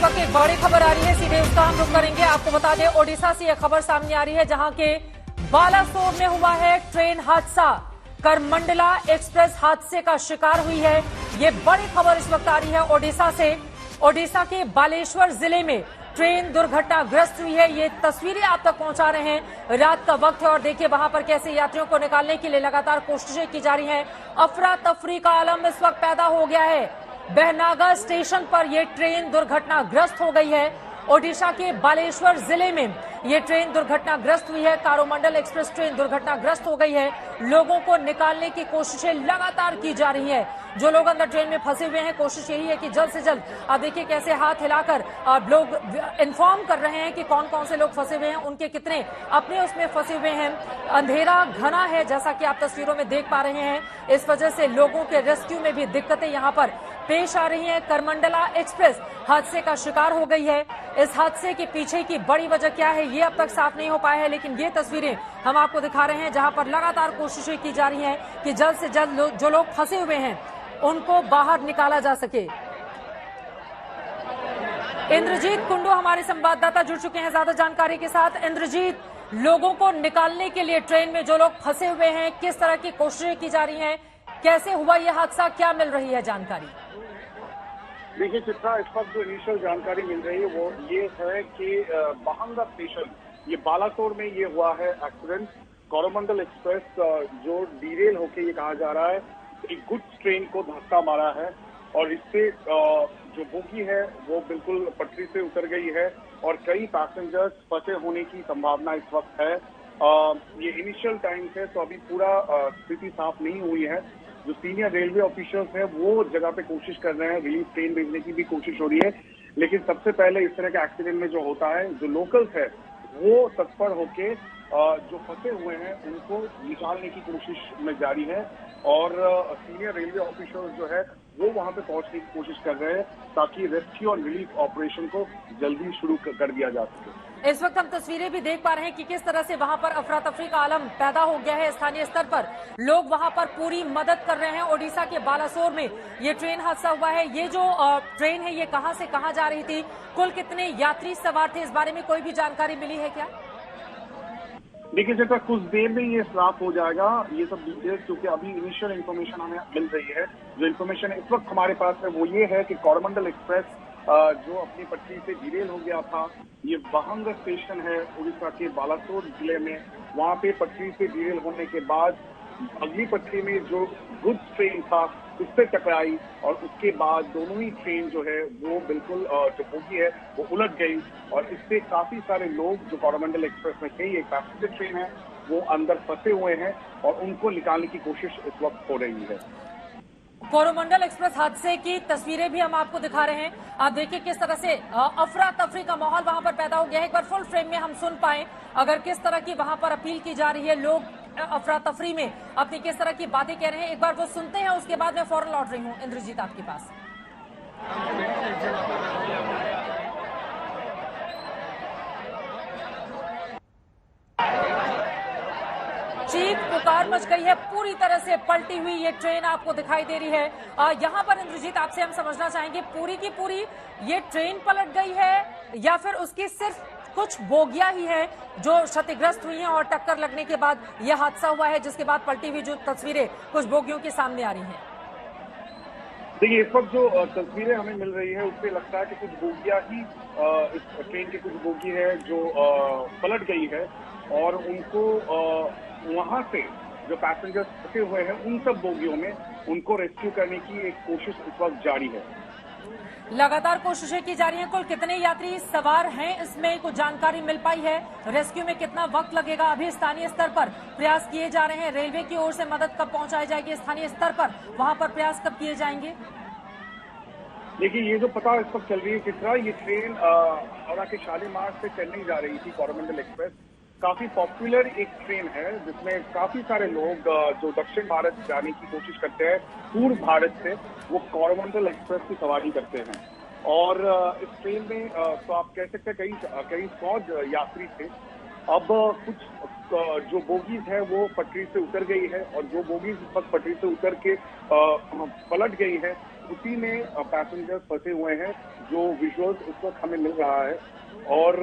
वक्त एक बड़ी खबर आ रही है, सीधे उसका हम रुख करेंगे। आपको बता दें, ओडिशा से यह खबर सामने आ रही है, जहां के बालासोर में हुआ है ट्रेन हादसा। करमंडला एक्सप्रेस हादसे का शिकार हुई है। ये बड़ी खबर इस वक्त आ रही है ओडिशा से। ओडिशा के बालेश्वर जिले में ट्रेन दुर्घटनाग्रस्त हुई है। ये तस्वीरें आप तक पहुंचा रहे हैं। रात का वक्त है और देखिए वहां पर कैसे यात्रियों को निकालने के लिए लगातार कोशिशें की जा रही हैं। अफरा तफरी का आलम इस वक्त पैदा हो गया है। बहनागा स्टेशन पर यह ट्रेन दुर्घटनाग्रस्त हो गई है। ओडिशा के बालेश्वर जिले में ये ट्रेन दुर्घटनाग्रस्त हुई है। कोरोमंडल एक्सप्रेस ट्रेन दुर्घटनाग्रस्त हो गई है। लोगों को निकालने की कोशिशें लगातार की जा रही है। जो लोग अंदर ट्रेन में फंसे हुए हैं, कोशिश यही है कि जल्द से जल्द आप देखिए कैसे हाथ हिलाकर लोग इन्फॉर्म कर रहे हैं कि कौन कौन से लोग फंसे हुए हैं, उनके कितने अपने उसमें फंसे हुए हैं। अंधेरा घना है, जैसा कि आप तस्वीरों में देख पा रहे हैं। इस वजह से लोगों के रेस्क्यू में भी दिक्कतें यहां पर पेश आ रही हैं। करमंडला एक्सप्रेस हादसे का शिकार हो गई है। इस हादसे के पीछे की बड़ी वजह क्या है, ये अब तक साफ नहीं हो पाया है, लेकिन ये तस्वीरें हम आपको दिखा रहे हैं, जहां पर लगातार कोशिशें की जा रही हैं कि जल्द से जल्द जो लोग फंसे हुए हैं उनको बाहर निकाला जा सके। इंद्रजीत कुंडू हमारे संवाददाता जुड़ चुके हैं ज्यादा जानकारी के साथ। इंद्रजीत, लोगों को निकालने के लिए ट्रेन में जो लोग फंसे हुए हैं, किस तरह की कोशिशें की जा रही हैं, कैसे हुआ यह हादसा, क्या मिल रही है जानकारी? देखिए चित्रा, इस वक्त जो इनिशियल जानकारी मिल रही है वो ये है कि बहंगा स्टेशन, ये बालासोर में ये हुआ है एक्सीडेंट। कोरोमंडल एक्सप्रेस जो डीरेल होके ये कहा जा रहा है एक गुड्स ट्रेन को धक्का मारा है और इससे जो बोगी है वो बिल्कुल पटरी से उतर गई है और कई पैसेंजर्स फंसे होने की संभावना इस वक्त है। ये इनिशियल टाइम है तो अभी पूरा स्थिति साफ नहीं हुई है। जो सीनियर रेलवे ऑफिशियल्स हैं वो जगह पे कोशिश कर रहे हैं, रिलीफ ट्रेन भेजने की भी कोशिश हो रही है, लेकिन सबसे पहले इस तरह के एक्सीडेंट में जो होता है, जो लोकल्स है वो तत्पर होके जो फंसे हुए हैं उनको निकालने की कोशिश में जारी है और सीनियर रेलवे ऑफिशियल्स जो है वो वहां पे पहुंचने की कोशिश कर रहे हैं ताकि रेस्क्यू और रिलीफ ऑपरेशन को जल्दी शुरू कर दिया जा सके। इस वक्त हम तस्वीरें भी देख पा रहे हैं कि किस तरह से वहां पर अफरा तफरी का आलम पैदा हो गया है। स्थानीय स्तर पर लोग वहां पर पूरी मदद कर रहे हैं। ओडिशा के बालासोर में ये ट्रेन हादसा हुआ है। ये जो ट्रेन है ये कहां से कहां जा रही थी, कुल कितने यात्री सवार थे, इस बारे में कोई भी जानकारी मिली है क्या? देखिए जैसा कुछ देर में ये साफ हो जाएगा ये सब डिटेल्स, क्योंकि अभी इनिशियल इन्फॉर्मेशन हमें मिल रही है। जो इन्फॉर्मेशन इस वक्त हमारे पास है वो ये है कि कोरोमंडल एक्सप्रेस जो अपनी पटरी से डिरेल हो गया था, ये बहंगा स्टेशन है उड़ीसा के बालासोर जिले में, वहां पे पटरी से डिरेल होने के बाद अगली पटरी में जो गुड्स ट्रेन था उससे टकराई और उसके बाद दोनों ही ट्रेन जो है वो बिल्कुल जो बोगी है वो उलट गई और इससे काफी सारे लोग जो कोरोमंडल एक्सप्रेस में थे, एक पैसेंजर ट्रेन है, वो अंदर फंसे हुए हैं और उनको निकालने की कोशिश इस वक्त हो रही है। कोरोमंडल एक्सप्रेस हादसे की तस्वीरें भी हम आपको दिखा रहे हैं। आप देखिए किस तरह से अफरा तफरी का माहौल वहां पर पैदा हो गया है। एक बार फुल फ्रेम में हम सुन पाए अगर किस तरह की वहां पर अपील की जा रही है, लोग अफरा तफरी में अपनी किस तरह की बातें कह रहे हैं, एक बार वो सुनते हैं, उसके बाद मैं फौरन लौट रही हूँ इंद्रजीत आपके पास। चीख पुकार मच गई है, पूरी तरह से पलटी हुई ये ट्रेन आपको दिखाई दे रही है। यहाँ पर इंद्रजीत आपसे हम समझना चाहेंगे, पूरी की पूरी ये ट्रेन पलट गई है या फिर उसकी सिर्फ कुछ बोगियां ही है जो क्षतिग्रस्त हुई हैं और टक्कर लगने के बाद यह हादसा हुआ है, जिसके बाद पलटी हुई जो तस्वीरें कुछ बोगियों के सामने आ रही हैं? देखिए इस वक्त जो तस्वीरें हमें मिल रही है उससे लगता है कि कुछ बोगियां ही इस ट्रेन की कुछ बोगी है जो पलट गई है और उनको वहां से जो पैसेंजर्स फंसे हुए हैं उन सब बोगियों में उनको रेस्क्यू करने की एक कोशिश इस वक्त जारी है। लगातार कोशिशें की जा रही हैं। कुल कितने यात्री सवार हैं, इसमें कुछ जानकारी मिल पाई है? रेस्क्यू में कितना वक्त लगेगा? अभी स्थानीय स्तर पर प्रयास किए जा रहे हैं। रेलवे की ओर से मदद कब पहुंचाई जाएगी? स्थानीय स्तर पर वहां पर प्रयास कब किए जाएंगे? देखिए ये जो पता इस वक्त चल रही है चित्रा, ये ट्रेन हावड़ा के शालीमार से चेन्नई जा रही थी। कोरोमंडल एक्सप्रेस काफी पॉपुलर एक ट्रेन है जिसमें काफी सारे लोग जो दक्षिण भारत जाने की कोशिश करते हैं पूर्व भारत से, वो कोरोमंडल एक्सप्रेस की सवारी करते हैं और इस ट्रेन में तो आप कह सकते हैं कई 100 यात्री थे। अब कुछ जो बोगीज है वो पटरी से उतर गई है और जो बोगीज इस वक्त पटरी से उतर के पलट गई है उसी में पैसेंजर्स फंसे हुए हैं, जो विजुअल्स उस वक्त हमें मिल रहा है। और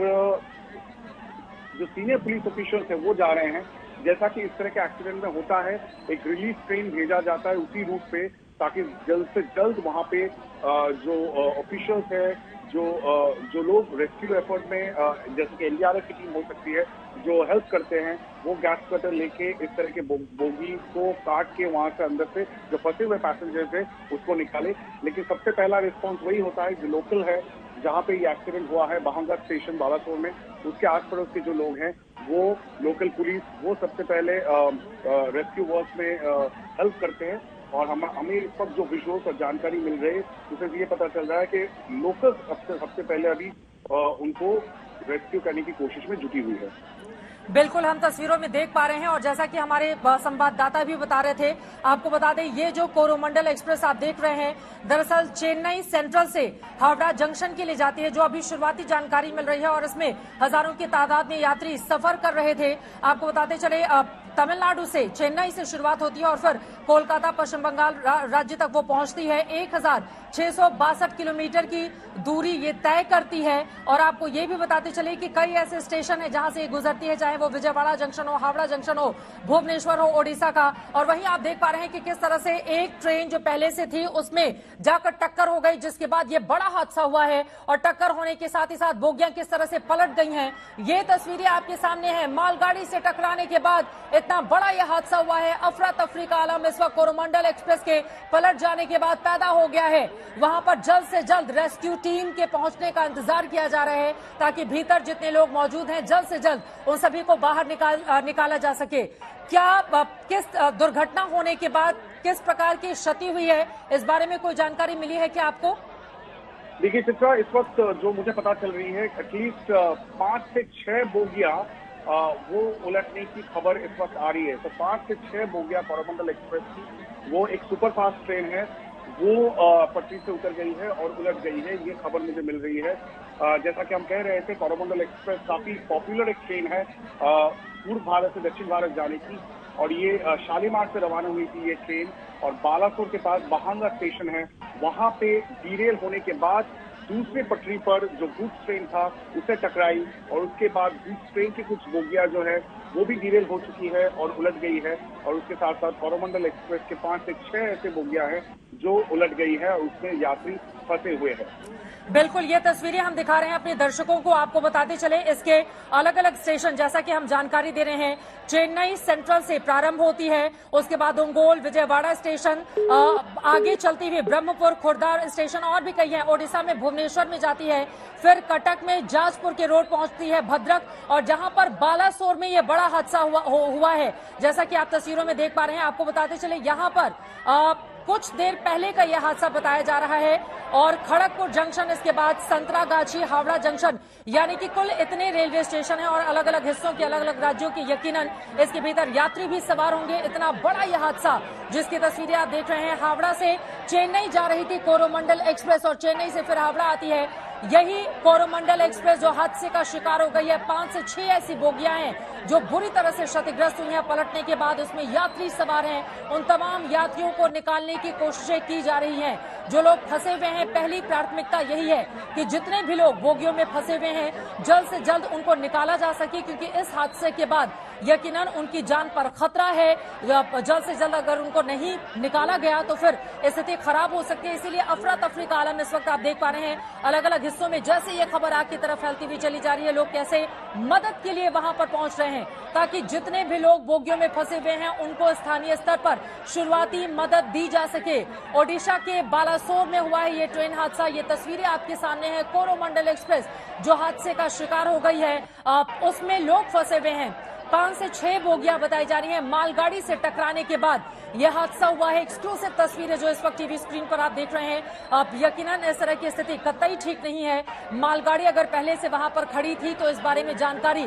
जो सीनियर पुलिस ऑफिशियल्स हैं वो जा रहे हैं। जैसा कि इस तरह के एक्सीडेंट में होता है, एक रिलीफ ट्रेन भेजा जाता है उसी रूट पे, ताकि जल्द से जल्द वहां पे जो ऑफिशियल्स है, जो लोग रेस्क्यू एफर्ट में जैसे कि एनडीआरएफ की टीम हो सकती है, जो हेल्प करते हैं, वो गैस कटर लेके इस तरह के बोगी को काट के वहां से अंदर से जो फंसे हुए पैसेंजर्स है उसको निकाले। लेकिन सबसे पहला रिस्पॉन्स वही होता है जो लोकल है, जहां पे ये एक्सीडेंट हुआ है बाहंगा स्टेशन बालासोर में, उसके आस पड़ोस के जो लोग हैं वो लोकल पुलिस वो सबसे पहले रेस्क्यू वर्क में हेल्प करते हैं। और हमें इस वक्त जो विजुअल्स और जानकारी मिल रही है उससे ये पता चल रहा है कि लोकल सबसे पहले अभी उनको रेस्क्यू करने की कोशिश में जुटी हुई है। बिल्कुल, हम तस्वीरों में देख पा रहे हैं और जैसा कि हमारे संवाददाता भी बता रहे थे, आपको बता दें ये जो कोरोमंडल एक्सप्रेस आप देख रहे हैं दरअसल चेन्नई सेंट्रल से हावड़ा जंक्शन के लिए जाती है, जो अभी शुरुआती जानकारी मिल रही है। और इसमें हजारों की तादाद में यात्री सफर कर रहे थे। आपको बताते चले तमिलनाडु से चेन्नई से शुरुआत होती है और फिर कोलकाता पश्चिम बंगाल राज्य तक वो पहुंचती है। 1662 किलोमीटर की दूरी ये तय करती है। और आपको ये भी बताते चले कि कई ऐसे स्टेशन है जहां से ये गुजरती है, चाहे वो विजयवाड़ा जंक्शन हो, हावड़ा जंक्शन हो, भुवनेश्वर हो ओडिशा का। और वहीं आप देख पा रहे हैं कि किस तरह से एक ट्रेन जो पहले से थी उसमें जाकर टक्कर हो गई, जिसके बाद ये बड़ा हादसा हुआ है। और टक्कर होने के साथ ही साथ बोगियां किस तरह से पलट गई हैं, ये तस्वीरें आपके सामने है। मालगाड़ी से टकराने के बाद इतना बड़ा यह हादसा हुआ है। अफरा तफरी का आलम इस वक्त कोरोमंडल एक्सप्रेस के पलट जाने के बाद पैदा हो गया है। वहां पर जल्द से जल्द रेस्क्यू टीम के पहुंचने का इंतजार किया जा रहा है, ताकि भीतर जितने लोग मौजूद हैं जल्द से जल्द उन सभी को बाहर निकाला जा सके। क्या किस दुर्घटना होने के बाद किस प्रकार की क्षति हुई है, इस बारे में कोई जानकारी मिली है क्या आपको? देखिए चित्रा, इस वक्त जो मुझे पता चल रही है एटलीस्ट 5 से 6 बोगियां वो उलटने की खबर इस वक्त आ रही है। तो 5 से 6 बोगियां कोरोमंडल एक्सप्रेस की, वो एक सुपरफास्ट ट्रेन है, वो पटरी से उतर गई है और उलट गई है, ये खबर मुझे मिल रही है। जैसा कि हम कह रहे थे, कोरोमंडल एक्सप्रेस काफी पॉपुलर एक ट्रेन है पूर्व भारत से दक्षिण भारत जाने की। और ये शालीमार से रवाना हुई थी ये ट्रेन, और बालासोर के पास बाहंगा स्टेशन है, वहां पे डीरेल होने के बाद दूसरे पटरी पर जो गुड्स ट्रेन था उसे टकराई। और उसके बाद गुड्स ट्रेन की कुछ बोगियां जो है वो भी डीरेल हो चुकी है और उलट गई है। और उसके साथ साथ कोरोमंडल एक्सप्रेस के 5 से 6 ऐसे बोगियां हैं जो उलट गई है और उसमें यात्री फंसे हुए हैं। बिल्कुल, ये तस्वीरें हम दिखा रहे हैं अपने दर्शकों को। आपको बताते चले इसके अलग अलग स्टेशन, जैसा कि हम जानकारी दे रहे हैं, चेन्नई सेंट्रल से प्रारंभ होती है, उसके बाद ओंगोल, विजयवाड़ा स्टेशन, आगे चलती हुई ब्रह्मपुर, खुर्दा स्टेशन और भी कई हैं। ओडिशा में भुवनेश्वर में जाती है, फिर कटक में जाजपुर के रोड पहुंचती है, भद्रक, और जहां पर बालासोर में ये बड़ा हादसा हुआ है, जैसा कि आप तस्वीरों में देख पा रहे हैं। आपको बताते चले यहाँ पर कुछ देर पहले का यह हादसा बताया जा रहा है। और खड़गपुर जंक्शन, इसके बाद संतरागाछी, हावड़ा जंक्शन, यानी कि कुल इतने रेलवे स्टेशन हैं और अलग अलग हिस्सों के, अलग अलग राज्यों के, यकीनन इसके भीतर यात्री भी सवार होंगे। इतना बड़ा यह हादसा जिसकी तस्वीरें आप देख रहे हैं, हावड़ा से चेन्नई जा रही थी कोरोमंडल एक्सप्रेस और चेन्नई से फिर हावड़ा आती है। यही कोरोमंडल एक्सप्रेस जो हादसे का शिकार हो गई है। 5 से 6 ऐसी बोगियां हैं जो बुरी तरह से क्षतिग्रस्त हुई हैं पलटने के बाद। उसमें यात्री सवार हैं, उन तमाम यात्रियों को निकालने की कोशिशें की जा रही हैं। जो लोग फंसे हुए हैं, पहली प्राथमिकता यही है कि जितने भी लोग बोगियों में फंसे हुए हैं जल्द से जल्द उनको निकाला जा सके, क्योंकि इस हादसे के बाद यकीनन उनकी जान पर खतरा है। जल्द से जल्द अगर उनको नहीं निकाला गया तो फिर स्थिति खराब हो सकती है। इसीलिए अफरा तफरी का आलम इस वक्त आप देख पा रहे हैं। अलग अलग हिस्सों में जैसे ये खबर आग की तरफ फैलती हुई चली जा रही है, लोग कैसे मदद के लिए वहां पर पहुंच रहे हैं, ताकि जितने भी लोग बोगियों में फंसे हुए हैं उनको स्थानीय स्तर पर शुरुआती मदद दी जा सके। ओडिशा के बालासोर में हुआ है ये ट्रेन हादसा। ये तस्वीरें आपके सामने है। कोरोमंडल एक्सप्रेस जो हादसे का शिकार हो गई है, उसमें लोग फंसे हुए हैं। 5 से 6 बोगियां बताई जा रही हैं। मालगाड़ी से टकराने के बाद यह हादसा हुआ है। एक्सक्लूसिव तस्वीरें जो इस वक्त टीवी स्क्रीन पर आप देख रहे हैं, अब यकीनन इस तरह की स्थिति कतई ठीक नहीं है। मालगाड़ी अगर पहले से वहां पर खड़ी थी तो इस बारे में जानकारी,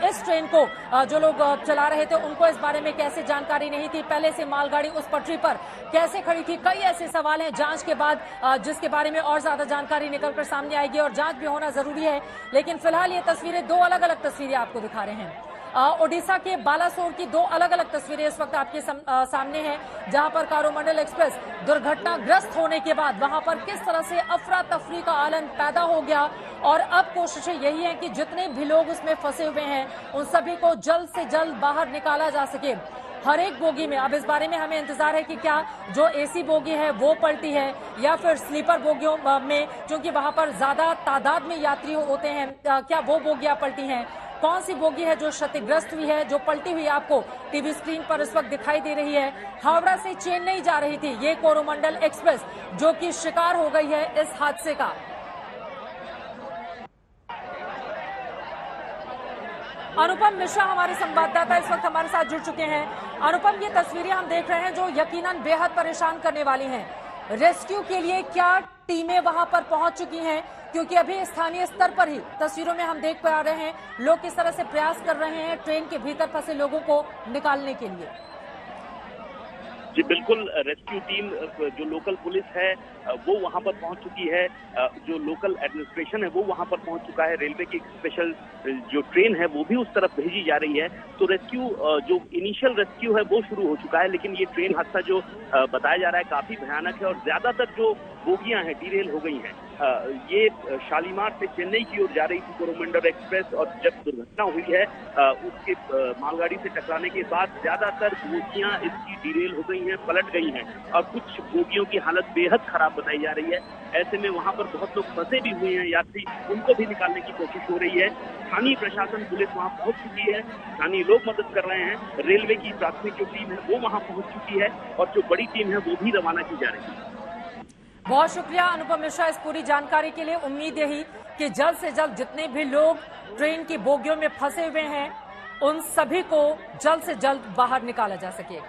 इस ट्रेन को जो लोग चला रहे थे उनको इस बारे में कैसे जानकारी नहीं थी, पहले से मालगाड़ी उस पटरी पर कैसे खड़ी थी, कई ऐसे सवाल हैं जांच के बाद जिसके बारे में और ज्यादा जानकारी निकलकर सामने आएगी और जांच भी होना जरूरी है। लेकिन फिलहाल ये तस्वीरें, 2 अलग अलग तस्वीरें आपको दिखा रहे हैं। ओडिशा के बालासोर की दो अलग अलग तस्वीरें इस वक्त आपके सामने हैं, जहां पर कोरोमंडल एक्सप्रेस दुर्घटनाग्रस्त होने के बाद वहां पर किस तरह से अफरा तफरी का आलम पैदा हो गया। और अब कोशिशें यही हैं कि जितने भी लोग उसमें फंसे हुए हैं उन सभी को जल्द से जल्द बाहर निकाला जा सके। हर एक बोगी में अब इस बारे में हमें इंतजार है कि क्या जो एसी बोगी है वो पलटी है या फिर स्लीपर बोगियों में, क्योंकि वहां पर ज्यादा तादाद में यात्री होते हैं, क्या वो बोगियां पलटी हैं। कौन सी बोगी है जो क्षतिग्रस्त हुई है, जो पलटी हुई आपको टीवी स्क्रीन पर इस वक्त दिखाई दे रही है। हावड़ा से चेन्नई जा रही थी ये कोरोमंडल एक्सप्रेस, जो कि शिकार हो गई है इस हादसे का। अनुपम मिश्रा हमारे संवाददाता इस वक्त हमारे साथ जुड़ चुके हैं। अनुपम, ये तस्वीरें हम देख रहे हैं जो यकीनन बेहद परेशान करने वाली हैं। रेस्क्यू के लिए क्या टीमें वहां पर पहुंच चुकी हैं? क्योंकि अभी स्थानीय स्तर पर ही तस्वीरों में हम देख पा रहे हैं लोग किस तरह से प्रयास कर रहे हैं ट्रेन के भीतर फंसे लोगों को निकालने के लिए। जी बिल्कुल, रेस्क्यू टीम जो लोकल पुलिस है वो वहां पर पहुंच चुकी है, जो लोकल एडमिनिस्ट्रेशन है वो वहां पर पहुंच चुका है। रेलवे की स्पेशल जो ट्रेन है वो भी उस तरफ भेजी जा रही है। तो रेस्क्यू जो इनिशियल रेस्क्यू है वो शुरू हो चुका है, लेकिन ये ट्रेन हादसा जो बताया जा रहा है काफी भयानक है और ज्यादातर जो बोगियां हैं डीरेल हो गई हैं। ये शालीमार से चेन्नई की ओर जा रही थी कोरोमंडल एक्सप्रेस, और जब दुर्घटना हुई है उसके मालगाड़ी से टकराने के बाद ज्यादातर बोगियां इसकी डीरेल हो गई हैं, पलट गई हैं और कुछ बोगियों की हालत बेहद खराब बताई जा रही है। ऐसे में वहां पर बहुत लोग फंसे भी हुए हैं यात्री, उनको भी निकालने की कोशिश हो रही है। स्थानीय प्रशासन पुलिस वहां पहुंच चुकी है, स्थानीय लोग मदद कर रहे हैं। रेलवे की प्राथमिक जो टीम है वो वहां पहुंच चुकी है और जो बड़ी टीम है वो भी रवाना की जा रही है। बहुत शुक्रिया अनुपम मिश्रा इस पूरी जानकारी के लिए। उम्मीद यही कि जल्द से जल्द जितने भी लोग ट्रेन की बोगियों में फंसे हुए हैं उन सभी को जल्द से जल्द बाहर निकाला जा सके।